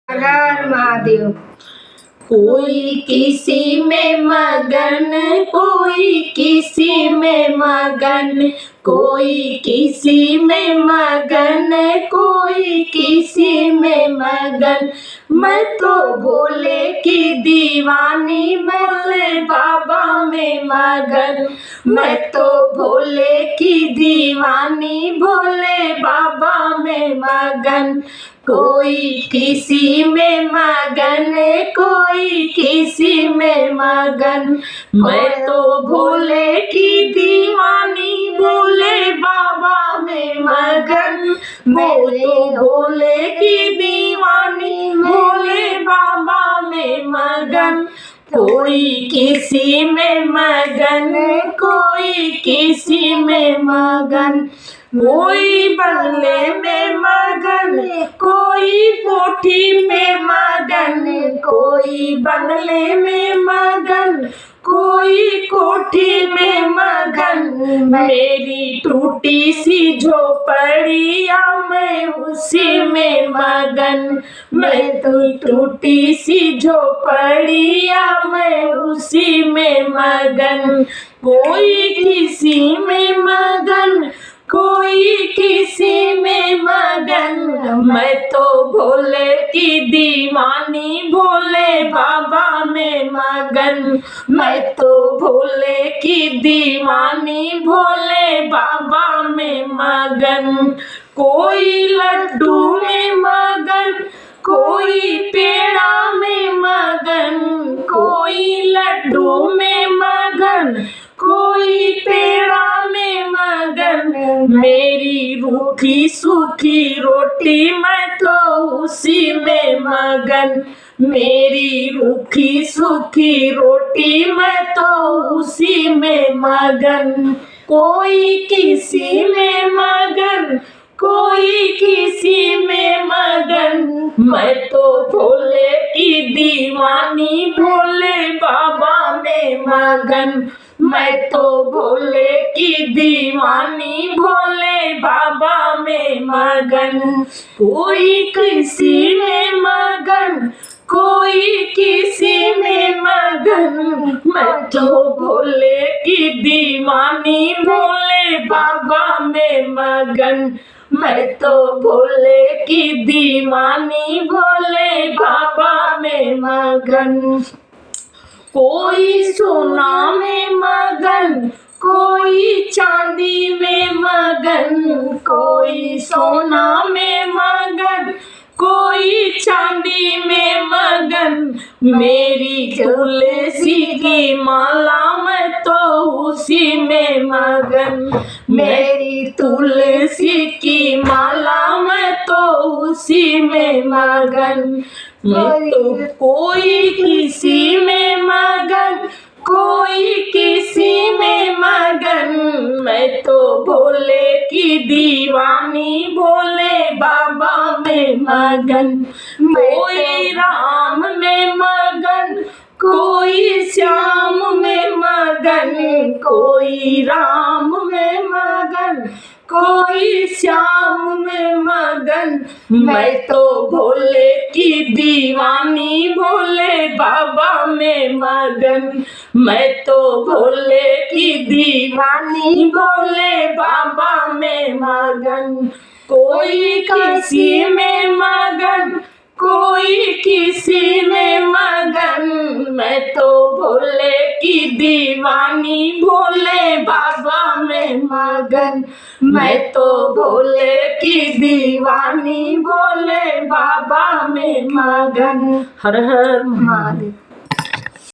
हर हर महादेव। कोई किसी में मगन, कोई किसी में मगन, कोई किसी में मगन, कोई किसी में मगन। मैं तो भोले की दीवानी, भोले बाबा में मगन। मैं तो भोले की दीवानी, भोले बाबा में मगन। कोई किसी में मगन, कोई किसी में मगन। मैं तो भोले की दीवानी, भोले बाबा में मगन। मैं तो भोले की दीवानी, भोले बाबा में मगन। कोई किसी में मगन, कोई किसी में मगन। कोई बंगले में मगन, कोई कोठी में मगन। कोई बंगले में मगन, कोई कोठी में मगन। मेरी टूटी सी झोपड़िया, मैं उसी में मगन। मैं तो टूटी सी झोपड़िया, मैं उसी में मगन। कोई किसी में मगन, कोई किसी में मगन। मैं तो भोले की दीवानी, भोले बाबा में मगन। मैं तो भोले की दीवानी, भोले बाबा में मगन। कोई लड्डू में मगन, कोई पेड़ा में मगन। कोई लड्डू में मगन, कोई पेड़ा में मगन। मेरी रूखी सूखी रोटी, मैं तो उसी में मगन। मेरी रूखी सूखी रोटी, मैं तो उसी में मगन। कोई किसी में मगन, कोई किसी में मगन। मैं तो भोले की दीवानी, भोले बाबा में मगन। मैं तो भोले की दीवानी, भोले बाबा में मगन। कोई किसी में मगन, कोई किसी में मगन। मैं तो भोले की दीवानी, भोले बाबा में मगन। मैं तो भोले की दीवानी, भोले बाबा में मगन। कोई सोना में मगन, कोई चांदी में मगन। कोई सोना में मगन, कोई चांदी में मगन। मेरी तुलसी की माला, मैं तो उसी में मगन। मेरी तुलसी की माला, मैं तो उसी में मगन। मैं तो कोई किसी में मगन, कोई किसी में मगन। मैं तो भोले की दीवानी, भोले बाबा में मगन। कोई राम में मगन, कोई श्याम में मगन। कोई राम में मगन, कोई श्याम में मगन। मैं तो भोले की दीवानी, भोले बाबा में मगन। मैं तो भोले की दीवानी, भोले बाबा में मगन। कोई किसी में मगन, कोई किसी में मगन। मैं तो भोले की दीवानी, भोले बाबा में मगन। मैं तो भोले की दीवानी, भोले बाबा में मगन। हर हर महादेव।